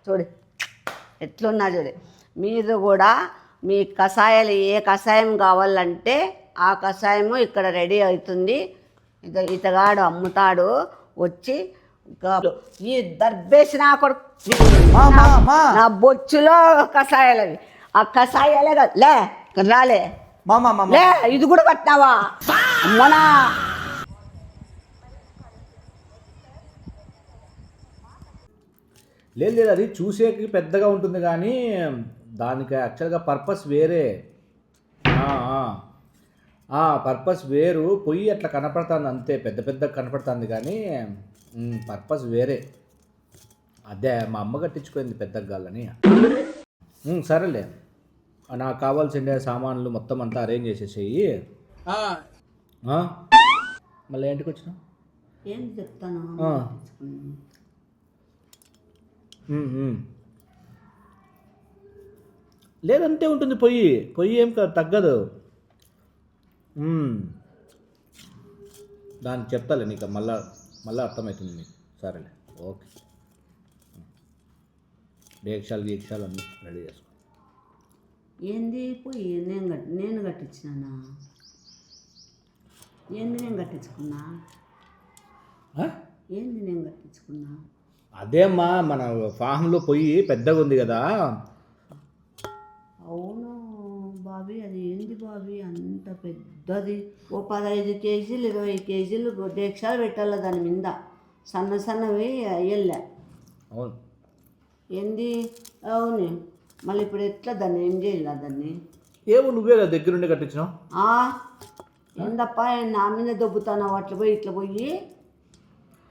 చూడు ఎట్లున్నా చూడు. మీరు కూడా మీ కషాయాలు ఏ కషాయం కావాలంటే ఆ కషాయము ఇక్కడ రెడీ అవుతుంది. ఇతగాడు అమ్ముతాడు. వచ్చి ఈ దర్బేసిన నా బొచ్చులో కషాయాలు అవి. ఆ కషాయాలే కదా లే రాలే లే ఇది కూడా కట్టినావా అమ్మనా? లేదు లేదు, అది చూసేకి పెద్దగా ఉంటుంది కానీ దానికి యాక్చువల్గా పర్పస్ వేరే. పర్పస్ వేరు. పొయ్యి అట్లా కనపడుతుంది అంతే, పెద్ద పెద్ద కనపడుతుంది కానీ పర్పస్ వేరే. అదే మా అమ్మ కట్టించుకుంది పెద్దగా గాలని. సరేలే, నాకు కావాల్సిన సామాన్లు మొత్తం అంతా అరేంజ్ చేసేసేయి. మళ్ళీ ఏంటికి వచ్చినా ఏం చెప్తాను. లేదంతే ఉంటుంది పొయ్యి. పొయ్యి ఏం తగ్గదు. దానికి చెప్తాలే నీకు, మళ్ళీ అర్థమవుతుంది నీకు. సరేలే, ఓకే. గీక్షాలు అన్నీ రెడీ చేసుకో. ఏంది పొయ్యి నేను కట్టించినా? ఏంది నేను కట్టించుకున్నా? ఏంది నేను కట్టించుకున్నా? అదేమ్మా, మన ఫామ్లో పొయ్యి పెద్దగా ఉంది కదా. అవును బాబీ, అది ఏంది బాబీ అంత పెద్దది? ఓ 15 కేజీలు 20 కేజీలు డేక్షాలు పెట్టాలి దాని మీద. సన్నవి అయ్యలే. అవును ఏంది? అవును. మళ్ళీ ఇప్పుడు ఎట్లా దాన్ని ఏం చేయాల? దాన్ని ఏమో నువ్వే కదా దగ్గరుండి కట్టించినావు. ఏందప్పా నా మీద దొబ్బుతావు అట్లా పోయి ఇట్లా పోయి?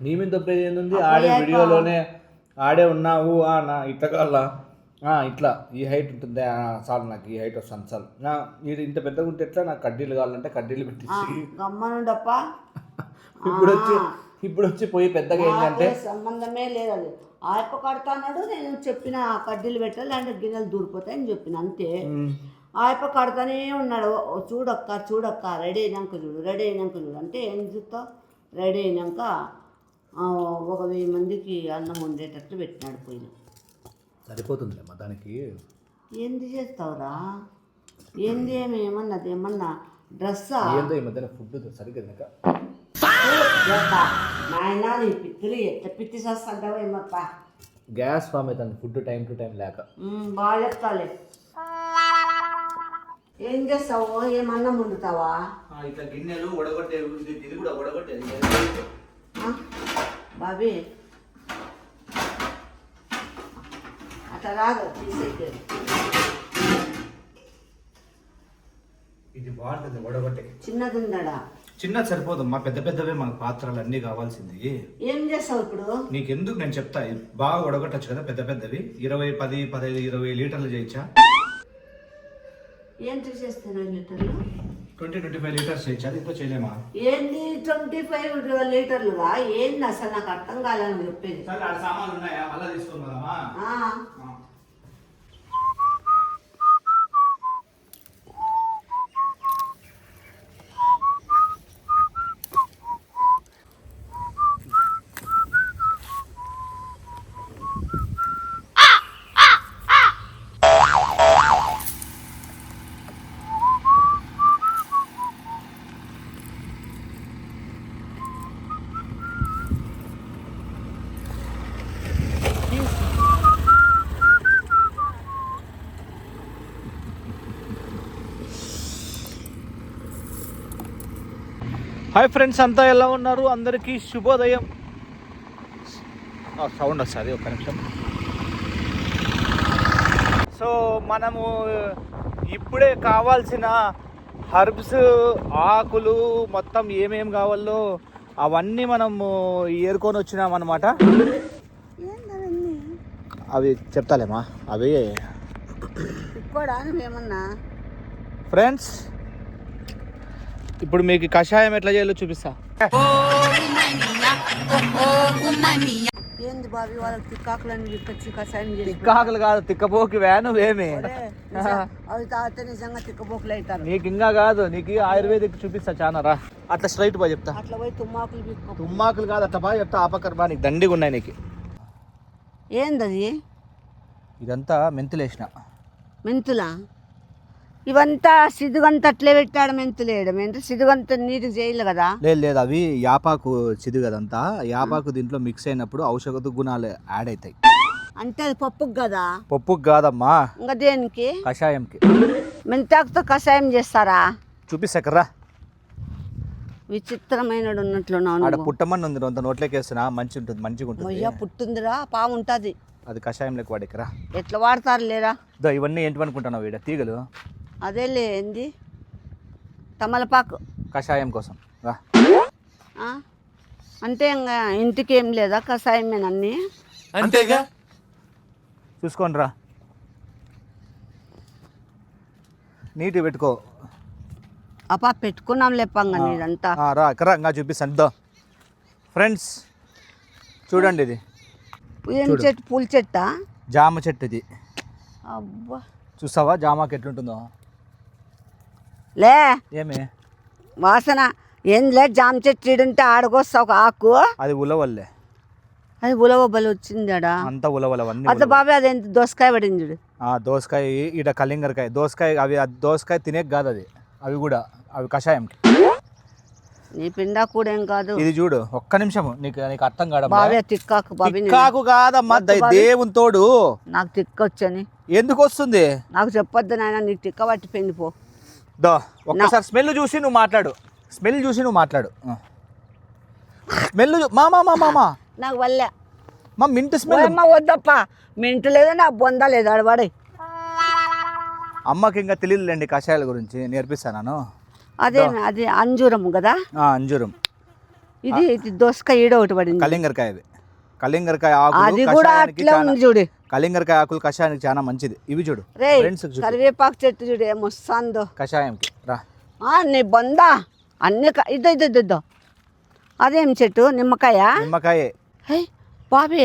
నీ మీద దొబ్బేది ఏంది? ఆడే వీడియోలోనే ఆడే ఉన్నావు. నా ఇట్లా కావాలా, ఇట్లా ఈ హైట్ ఉంటుంది చాలు, నాకు ఈ హైట్ వస్తుంది చాలు. మీరు ఇంత పెద్దగా ఉంటే ఎట్లా? నాకు కడ్డీలు కావాలంటే కడ్డీలు పెట్టించి గమ్మనుండప్పా. ఇప్పుడు వచ్చి పోయి పెద్దగా ఏంటంటే సంబంధమే లేదు. అది ఆయప్ప కడతాడు. నేను చెప్పిన కడ్డీలు పెట్టాలి అంటే గిన్నెలు దూరిపోతాయని చెప్పిన అంతే. ఆయప్ప కడతానే ఉన్నాడు. చూడక్క రెడీ అయినాక చూడు అంటే ఏం చూస్తావు? రెడీ అయినాక 1000 మందికి అన్నం వండేటట్లు పెట్టినాడు పొయ్యి. సరిపోతుందిలేమ్మా దానికి. ఏంది చేస్తావురా? ఏంది ఏమన్నా డ్రెస్సా? ఏందో ఈ మధ్యన ఫుడ్ సరిగ్గా తినక నాయన నీ పిత్తులు ఎట్లా పిత్తి చేస్తాంటావో ఏమప్ప. గ్యాస్ ఫామ్ అవుతుంది ఫుడ్ టైం టు టైం లేక. బాగా చెప్తాలే. ఏం చేస్తావు? ఏమన్నా వండుతావా? ఇట్లా గిన్నెలు ఉడగొట్టే, ఇది కూడా ఉడగొట్టేది బాబీ. అట్లా కాదు తీసేది. ఇది బాగుంటుంది ఉడగొట్టే. చిన్నది ఉందడా? చిన్నది సరిపోదమ్మా, పెద్ద పెద్దవే మనకు పాత్రలు అన్నీ కావాల్సింది. ఏం చేస్తావు ఇప్పుడు? నీకెందుకు నేను చెప్తా. బాగా ఉడగొట్టచ్చు కదా పెద్ద పెద్దవి. 15 లీటర్లు చేయొచ్చా? ఏం చేస్తాను లీటర్లు? 20-25 లీటర్స్ చేయొచ్చా? ఇంట్లో చేయలేమా? ఏంది 25 లీటర్లుగా? ఏంది అసలు నాకు అర్థం కాలని చెప్పేది. సామాన్లు ఉన్నాయా? మళ్ళీ తీసుకుందామా? హాయ్ ఫ్రెండ్స్, అంతా ఎలా ఉన్నారు? అందరికీ శుభోదయం. సౌండ్ వస్తుంది, ఒక్క నిమిషం. సో మనము ఇప్పుడే కావాల్సిన హర్బ్స్, ఆకులు మొత్తం ఏమేమి కావాలో అవన్నీ మనము ఏరుకొని వచ్చినాం అన్నమాట. అవి చెప్తాలేమా అవి ఏమన్నా. ఫ్రెండ్స్, ఇప్పుడు మీకు కషాయం ఎట్లా చేయాలో చూపిస్తా. ఏంది బాబీ వాళ్ళకి తిక్కాకులని తీసుకొచ్చి కషాయం చేసి? తిక్కాకులు కాదు, తిక్కపోకి వ్యాను ఏమి. అవి తాగితే నిజంగా తిక్కపోకులు అవుతారు. నీకు ఇంకా కాదు, నీకు ఆయుర్వేదిక్ చూపిస్తా చాలా రా. అట్లా స్ట్రైట్ బా చెప్తా. అట్లా పోయి తుమ్మాకులు తుమ్మాకులు కాదు, అట్లా బా చెప్తా. ఆపక్కర్ బా, నీకు దండిగా ఉన్నాయి. నీకు ఏందది? ఇదంతా మెంతులు వేసిన. మెంతులా? ఇవంతా సిదుగంత అట్లే పెట్టాడు, మెంతులు వేయడం ఏంటి? సిదుగంత నీటికి చేయలే కదా? లేదు అవి యాపాకు చిదు కదంతా. యాపాకు దీంట్లో మిక్స్ అయినప్పుడు ఔషధ గుణాలు యాడ్ అవుతాయి. అంటే అది పప్పుకు కదా? పప్పుకు కాదమ్మా, ఇంకా దేనికి? కషాయంకి. మెంతాకుతో కషాయం చేస్తారా? చూపిస్తాకర్రా. విచిత్రమైనడు ఉన్నట్లున్నావు ఆడ నువ్వు. పుట్టమని ఉంది, అంత నోట్లోకి వేస్తున్నా మంచిగా ఉంటుంది. మొయ్య పుట్టుందిరా, పాము ఉంటుంది. అది కషాయంలోకి వాడేకరా. ఎట్లా వాడతారు లేరా? ఇవన్నీ ఏంటనుకుంటున్నావు వీడ తీగలు? అదేలే, ఏంది? తమలపాకు కషాయం కోసం రా. ఆ? అంటే ఇంకా ఇంటికి ఏం లేదా, కషాయమేనన్నీ? అంతేగా, చూసుకోండి రా. నీట్గా పెట్టుకో. అప్పా పెట్టుకున్నాం లేపంగా నీదంతా. రా కరా, ఇంకా చూపిస్తాను. దో ఫ్రెండ్స్ చూడండి, ఇది ఏం చెట్టు? పూల చెట్టా? జామ చెట్టు ఇది. అబ్బా, చూస్తావా జామాకు ఎట్లుంటుందో? లే ఏమి వాసన ఏంలే, జామ చెట్టు ఇడుంటే ఆడకొస్తావు ఒక ఆకు. అది ఉలవల్లే, అది ఉలవబ్బలు వచ్చింది ఆడ. అంతా ఉలవలవన్నీ. అదే బాబాయ్, అదేంటి దోసకాయ పడింది చూడు. దోసకాయ, ఈడ కలింగరకాయ. దోసకాయ అవి దోసకాయ తినే కాదు అది, అవి కూడా అవి కషాయంకి. నీ పిండా కూడా ఏం కాదు. ఇది చూడు, ఒక్క నిమిషము, నీకు అర్థం కాదు బాబాయ్. తిక్కాకు బాబీ, కాకు కాదమ్మా, దేవుని తోడు. నాకు తిక్కొచ్చని ఎందుకు వస్తుంది? నాకు చెప్పొద్దు నాయన, నీకు తిక్క పట్టిపోయింది పో. దో ఒక్కసారి స్మెల్ చూసి నువ్వు మాట్లాడు. స్మెల్ చూసి నువ్వు మాట్లాడు. స్మెల్ మామా నాకు వల్లే మా మింట్ స్మెల్. అమ్మ వద్దప్ప, మింటు లేదు, నా బొంద లేదు, ఆడవాడే. అమ్మకి ఇంకా తెలియదులేండి కషాయాల గురించి, నేర్పిస్తాను. అదే అది అంజూరం కదా? అంజూరం. ఇది దోసకాయ ఈడ ఒకటి పడింది. కలింగరకాయ. అవి కలింగరకాయ అది ఆకులు కూడా అట్లా ఉంది చూడు. కలింగరకాయ ఆకులు కషాయానికి చాలా మంచిది. ఇవి చూడు రే, ఫ్రెండ్స్, కరివేపాకు చెట్టు చూడు ఏమొస్తుందో కషాయంకి రా. నీ బొంద అన్ని ఇద్దో. అదేం చెట్టు? నిమ్మకాయ? నిమ్మకాయ. హే బాబీ,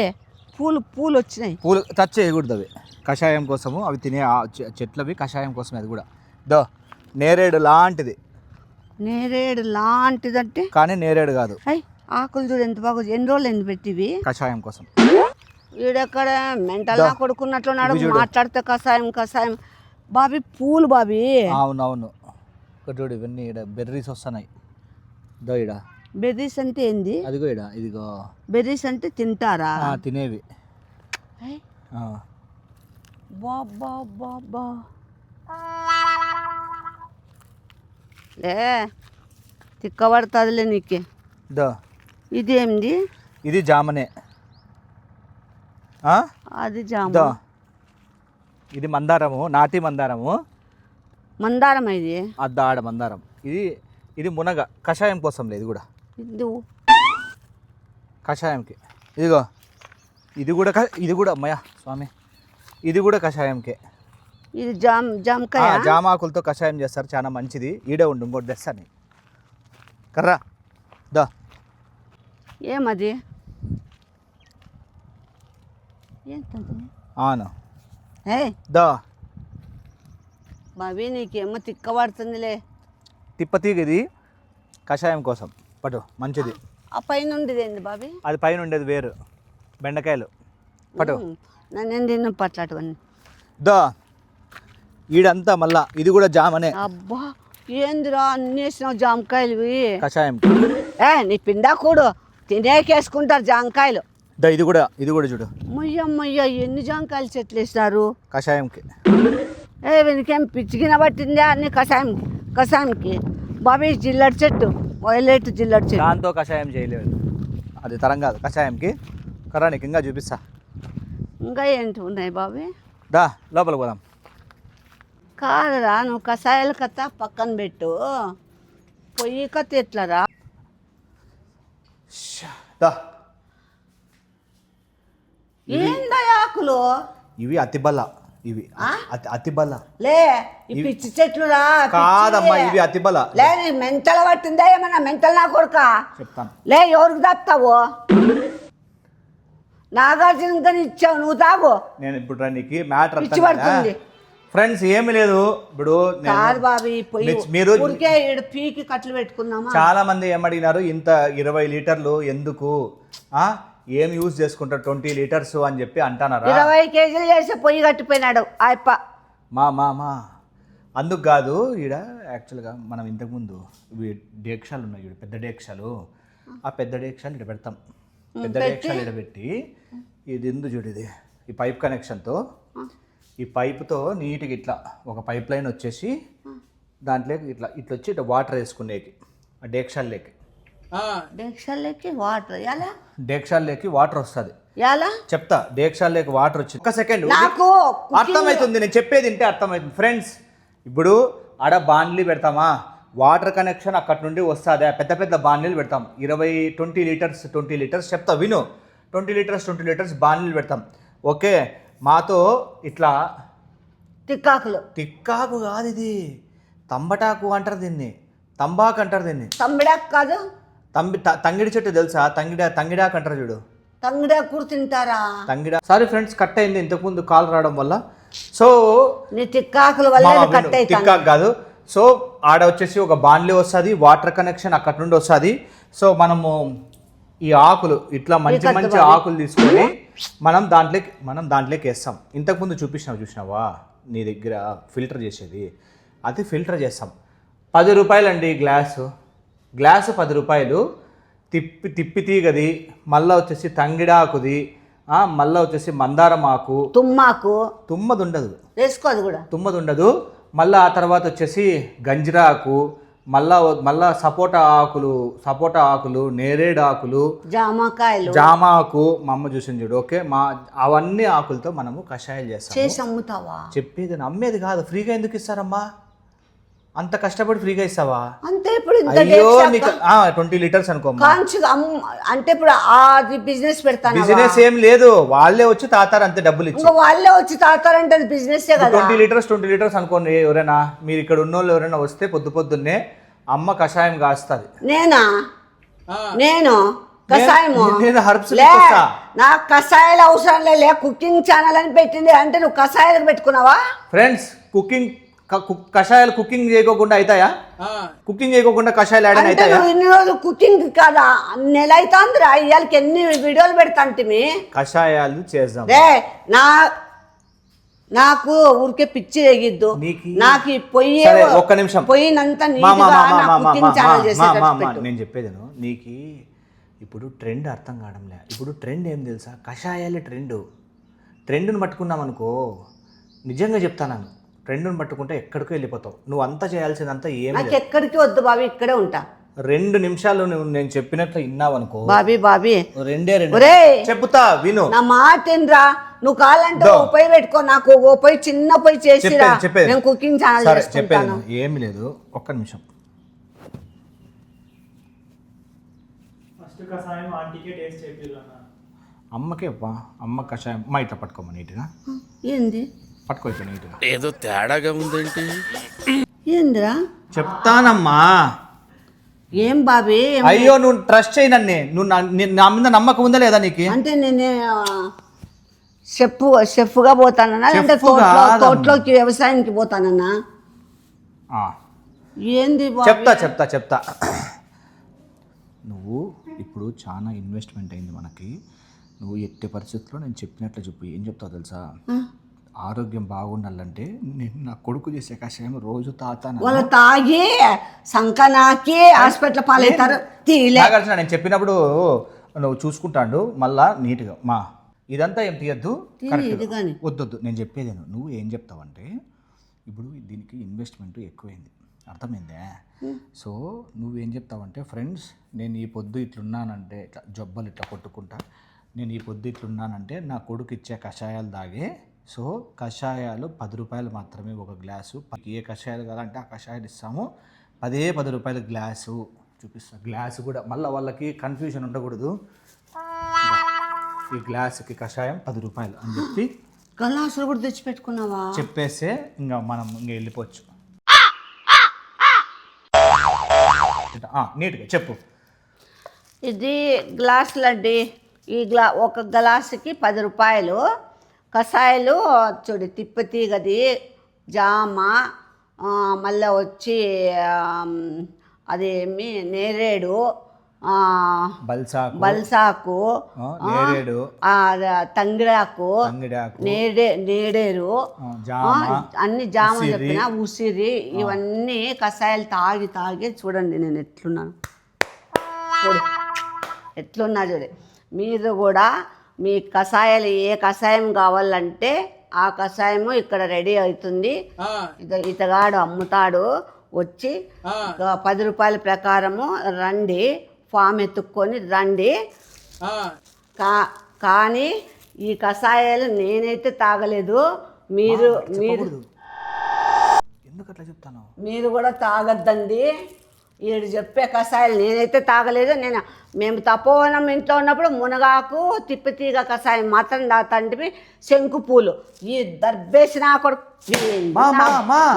పూలు వచ్చినాయి. పూలు టచ్ చేయకూడదు, అవి కషాయం కోసము. అవి తినే చెట్లవి కషాయం కోసం. అది కూడా దో నేరేడు లాంటిది. నేరేడు లాంటిదంటే? కానీ నేరేడు కాదు. అయ్యి ఆకులు చూడు ఎంత బాగా. ఎన్ని రోజులు ఎందుకు పెట్టివి? కషాయం కోసం. వీడెక్కడ మెంటల్ నా కొడుకున్నట్లున్నాడు, మాట్లాడితే కషాయం. బాబీ పూలు బాబీ. అవునవును, ఇక్కడ చూడు, ఇవన్నీ ఇక్కడ బెర్రీస్ వస్తున్నాయి. దో ఇడ బెర్రీస్ అంటే ఏంది? అదిగో ఇడ, ఇదిగో బెర్రీస్ అంటే తింటారా? తినేవి. బాబా లే, తిక్కబడుతుందిలే నీకే. దో ఇదేంది? ఇది జామనే. అది జామ. దో ఇది మందారము, నాటి మందారము. మందారం ఇది. ఆడ మందారం. ఇది మునగ, కషాయం కోసం లేదు. ఇది కూడా కషాయంకి. ఇదిగో ఇది కూడా అమ్మయ్య స్వామి, ఇది కూడా కషాయంకే. ఇది జామకాయ. జామాకులతో కషాయం చేస్తారు, చాలా మంచిది. ఈడే ఉండు, ఇంకోటి తెస్తాను కర్రా. దా ఏమది? ఏంటది? అవును. దా బాబీ, నీకేమో తిక్కబడుతుందిలే. తిప్పతీగ, ఇది కషాయం కోసం పట్టు, మంచిది. ఆ పైన ఉండేది ఏంది బాబీ? అది పైన ఉండేది వేరు, బెండకాయలు. పట్టు. నేను తిన్న పట్లాటవన్నీ. దా ఈడంతా మళ్ళా ఇది కూడా జామనే. అబ్బా, ఏందిరా అన్ని వేసినావు జామకాయలు కషాయం. నీ పిండా కూడు తినేకేసుకుంటారు జామకాయలు. దా ఇది కూడా చూడు. మొయ్య ఎన్ని జామకాయలు చెట్లు వేసినారు కషాయంకి. వీనికేం పిచ్చిగిన పట్టిందా అన్ని కషాయంకి. బాబీ జిల్లడి చెట్టు, వైలెట్ జిల్లడి చెట్టు. దాంతో కషాయం చేయలేదు, అది తరం కాదు కషాయంకి. కర్రా నీకు ఇంకా చూపిస్తా. ఇంకా ఏంటి ఉన్నాయి బాబీ? దా లోపలికి పోదాం. కాదురా, నువ్వు కషాయాల కథ పక్కన పెట్టు, పొయ్యి కథ ఎట్లరా? దా ఏందా ఆకులు? ఇవి అతిబల్ల. ఇవి అతిబల్ల లే, ఈ పిచ్చి చెట్లు రా. కాదమ్మా, ఇవి అతిబల్ల. లే, నీ మెంటల్ పట్టిందా ఏమన్నా? మెంటల్ నా కొడుక. చెప్తాను. లే, ఎవరికి తాపుతావు? నాగార్జున ఇచ్చావు, నువ్వు తాగు. నేను ఇప్పుడు నీకు మ్యాటర్ పిచ్చి పడుతుంది. ఫ్రెండ్స్ ఏమి లేదు. ఇప్పుడు కాదు బాబీ, మీరు ఊరికే పీకి కట్లు పెట్టుకుందామా? చాలా మంది ఏమడిగినారు, ఇంత 20 లీటర్లు ఎందుకు, ఏం యూజ్ చేసుకుంటారు 20 లీటర్స్ అని చెప్పి అంటున్నారా? 20 కేజీలు చేసి పొయ్యి కట్టిపోయినాడు ఆయప్ప. మా అందుకు కాదు. ఈడ యాక్చువల్గా మనం ఇంతకుముందు డేక్షాలు ఉన్నాయి చూడు, పెద్ద డేక్షాలు. ఆ పెద్ద డేక్షాలు ఇక్కడ పెడతాం. పెద్ద డేక్షాలు ఇక్కడ పెట్టి ఇది ఎందు చూడు, ఇది ఈ పైప్ కనెక్షన్తో, ఈ పైపుతో నీట్గా ఇట్లా ఒక పైప్ లైన్ వచ్చేసి దాంట్లోకి ఇట్లా ఇట్లా వచ్చి ఇట్లా వాటర్ వేసుకునేకి ఆ డేక్షాల్లోకి. డేక్షాల్లోకి వాటర్ ఎలా? డేక్షాల్లోకి వాటర్ వస్తుంది. ఎలా చెప్తా. డేక్షాల్లోకి వాటర్ వచ్చింది. ఒక సెకండ్, నాకు అర్థమవుతుంది. నేను చెప్పేది వింటే అర్థమవుతుంది. ఫ్రెండ్స్, ఇప్పుడు ఆడ బాండ్లీ పెడతామా, వాటర్ కనెక్షన్ అక్కడి నుండి వస్తుంది. పెద్ద పెద్ద బాండ్లీలు పెడతాం. 20 లీటర్స్ చెప్తా విను. 20 లీటర్స్ బాండ్లీలు పెడతాం. ఓకే, మాతో ఇట్లా తిక్కాకు కాదు ఇది, తంబటాకు అంటారు దీన్ని, తంబాకు అంటారు దీన్ని. తంబిడాకు కాదు, తంగిడి చెట్టు తెలుసా? తంగిడాకు అంటారు చూడు. తంగిడాకు తింటారా? సారీ ఫ్రెండ్స్, కట్ అయింది ఇంతకుముందు కాల్ రావడం వల్ల. సో తిక్కాకుల వల్ల కట్ అయింది. తిక్కాకు కాదు. సో ఆడ వచ్చేసి ఒక బాండ్లీ వస్తుంది, వాటర్ కనెక్షన్ అక్కడి నుండి వస్తుంది. సో మనము ఈ ఆకులు ఇట్లా మంచి మంచి ఆకులు తీసుకొని మనం దాంట్లోకి వేస్తాం. ఇంతకుముందు చూసినావా నీ దగ్గర ఫిల్టర్ చేసేది, అది ఫిల్టర్ చేస్తాం. 10 రూపాయలు అండి గ్లాసు 10 రూపాయలు. తిప్పి తీగది, మళ్ళీ వచ్చేసి తంగిడాకుది, మళ్ళీ వచ్చేసి మందారం ఆకు, తుమ్మది ఉండదు, వేసుకోదు కూడా, తుమ్మది ఉండదు. మళ్ళీ ఆ తర్వాత వచ్చేసి గంజిరాకు, మళ్ళా సపోటా ఆకులు, నేరేడు ఆకులు, జామ ఆకు, మా అమ్మ చూసింది చూడు. ఓకే, అవన్నీ ఆకులతో మనము కషాయాలు చేస్తాం. అమ్ముతావా? చెప్పేది అమ్మేది కాదు. ఫ్రీగా ఎందుకు ఇస్తారమ్మా? అంత కష్టపడి ఫ్రీగా ఇస్తావా? అంటే ఇప్పుడు 20 లీటర్స్ అనుకో. అంటే ఇప్పుడు అది బిజినెస్ పెడతాను. బిజినెస్ ఏం లేదు, వాళ్ళే వచ్చి తాతారు అంతే, డబ్బులు ఇచ్చి వాళ్ళే వచ్చి తాతారంటే బిజినెస్. 20 లీటర్స్ అనుకోండి. ఎవరైనా మీరు ఇక్కడ ఉన్నోళ్ళు ఎవరైనా వస్తే పొద్దున్నే అమ్మ కషాయం కాస్తుంది. నేను కషాయము నాకు కషాయాలు అవసరం లే. కుకింగ్ ఛానల్ అని పెట్టింది అంటే నువ్వు కషాయాలకు పెట్టుకున్నావా? ఫ్రెండ్స్, కషాయాలు కుకింగ్ చేయకోకుండా అవుతాయా? కుకింగ్ చేయకోకుండా కషాయాలు యాడ్ అవుతాయా? ఇన్ని రోజులు కుకింగ్ కదా, నెల అవుతుంది రా. ఇవాళకి ఎన్ని వీడియోలు పెడతాంటిమి. కషాయాలు చేద్దాం. నాకు ఊరికే పిచ్చి ఎగిద్దు. నాకు ఒక్క నిమిషం పోయినంత నేను చెప్పేదేను. నీకు ఇప్పుడు ట్రెండ్ అర్థం కావడంలే. ఇప్పుడు ట్రెండ్ ఏం తెలుసా? కషాయాలే ట్రెండ్ను పట్టుకున్నాం అనుకో, నిజంగా చెప్తాను, ట్రెండ్ను పట్టుకుంటే ఎక్కడికో వెళ్ళిపోతావు. నువ్వు అంతా చేయాల్సిందంతా ఏమి ఎక్కడికి వద్దు బాబీ, ఇక్కడే ఉంటా. 2 నిమిషాలు నువ్వు నేను చెప్పినట్లు విన్నావు అనుకో బాబీ రెండే చెప్తా విను. నా మాట ఏంట్రా, నువ్వు కావాలంటే పొయ్యి పెట్టుకో, నాకు పొయ్యి చిన్న పొయ్యి చేసి నేను కుకింగ్ ఛానల్ చెప్పేది ఏమి లేదు. ఒక్క నిమిషం. అమ్మకే అమ్మ కషాయం మా ఇట్లా పట్టుకోమా నీట్గా. ఏంది పట్టుకోవచ్చు నీట్గా. ఏదో తేడాగా ఉందేంటి? ఏందిరా చెప్తానమ్మా. ఏం బాబీ? అయ్యో, నువ్వు ట్రస్ట్ చేయి నన్ను. నువ్వు నా మీద నమ్మకం ఉందా లేదా నీకు? అంటే నేను షెఫ్గా పోతానన్నా, అంటే తోటలోకి వ్యవసాయానికి పోతానన్నా. ఏంది చెప్తా. నువ్వు ఇప్పుడు చాలా ఇన్వెస్ట్మెంట్ అయింది మనకి. నువ్వు ఎట్టి పరిస్థితుల్లో నేను చెప్పినట్లు చెప్పు. ఏం చెప్తావు తెలుసా? ఆరోగ్యం బాగుండాలంటే నేను నా కొడుకు చేసే కషాయం రోజు తాతాను. వాళ్ళు తాగి సంకనాకి హాస్పిటల్ పాలవుతారు. నేను చెప్పినప్పుడు నువ్వు చూసుకుంటాడు మళ్ళా నీట్గా. ఇదంతా ఏం తీయద్దు, వద్దొద్దు. నేను చెప్పేదేను. నువ్వు ఏం చెప్తావంటే, ఇప్పుడు దీనికి ఇన్వెస్ట్మెంట్ ఎక్కువైంది, అర్థమైందే? సో నువ్వేం చెప్తావంటే, ఫ్రెండ్స్ నేను ఈ పొద్దు ఇట్లున్నానంటే, ఇట్లా జబ్బలు ఇట్లా కొట్టుకుంటా, నేను ఈ పొద్దు ఇట్లున్నానంటే నా కొడుకు ఇచ్చే కషాయాలు తాగే. సో కషాయాలు 10 రూపాయలు మాత్రమే ఒక గ్లాసు. ఏ కషాయాలు కావాలంటే ఆ కషాయాలు ఇస్తాము. 10 రూపాయల గ్లాసు చూపిస్తా. గ్లాసు కూడా మళ్ళీ వాళ్ళకి కన్ఫ్యూజన్ ఉండకూడదు. ఈ గ్లాసుకి కషాయం 10 రూపాయలు అని చెప్పి గ్లాసులు కూడా తెచ్చి పెట్టుకున్నావా? చెప్పేస్తే ఇంకా మనం వెళ్ళిపోవచ్చు. నీట్గా చెప్పు. ఇది గ్లాసులు అండి. ఒక గ్లాసుకి 10 రూపాయలు. కషాయాలు చూడు, తిప్పతీగది, జామ, మళ్ళీ వచ్చి అదేమి నేరేడు, బల్సాకు, నేరేడు, తంగిడాకు, నేడేరు, అన్ని జామ చెప్పిన, ఉసిరి, ఇవన్నీ కషాయాలు తాగి తాగి చూడండి నేను ఎట్లున్నాను. ఎట్లున్నా చూడండి. మీరు కూడా మీ కషాయాలు ఏ కషాయం కావాలంటే ఆ కషాయము ఇక్కడ రెడీ అవుతుంది. ఇతగాడు అమ్ముతాడు, వచ్చి 10 రూపాయల ప్రకారము రండి, ఫామ్ ఎత్తుక్కొని రండి. కానీ ఈ కషాయాలు నేనైతే తాగలేదు. మీరు ఎందుకు అట్లా చెప్తాను? మీరు కూడా తాగద్దండి. వీడు చెప్పే కషాయాలు నేనైతే తాగలేదు. మేము తపోవనం ఇంట్లో ఉన్నప్పుడు మునగాకు, తిప్పితీగ కషాయం మాత్రం తాతంటివి. శంకు పూలు, ఈ దర్బేసి నా కొడుకు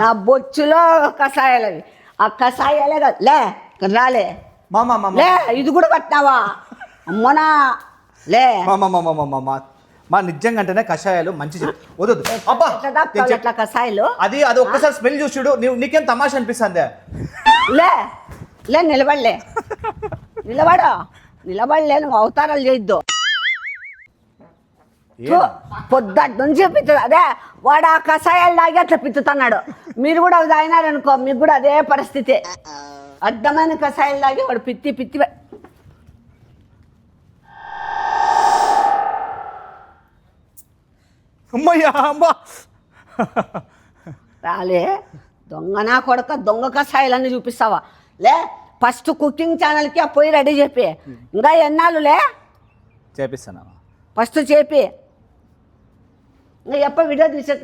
నా బొచ్చులో కషాయాలు అవి. ఆ కషాయాలే కదా లే రాలే లే, ఇది కూడా పట్టినావా అమ్మనా లే. మా నిజంగా అంటేనే కషాయాలు మంచి వద్దు. అట్లా కషాయాలు అది ఒక్కసారి స్మెల్ చూసి చూడు, నీకేం తమాషా అనిపిస్తుంది? లే లే నిలబడలే, నిలబడలే, నువ్వు అవతారాలు చేయొద్దు. పొద్దుటి నుంచి పిత్తుతా. అదే వాడు ఆ కషాయాలు తాగి అట్లా పిత్తుతున్నాడు. మీరు కూడా తాగినారనుకో, మీకు కూడా అదే పరిస్థితి. అడ్డమైన కషాయాలు తాగి వాడు పిత్తి రాలే. దొంగనా కొడక, దొంగ కషాయాలన్నీ చూపిస్తావా? లే, ఫస్ట్ కుకింగ్ ఛానల్కి పోయి రెడీ చెప్పి. ఇంకా ఎన్నాళ్ళు లే చేపిస్తాను, ఫస్ట్ చెప్పి. ఇంకా ఎప్పుడు వీడియో తీసే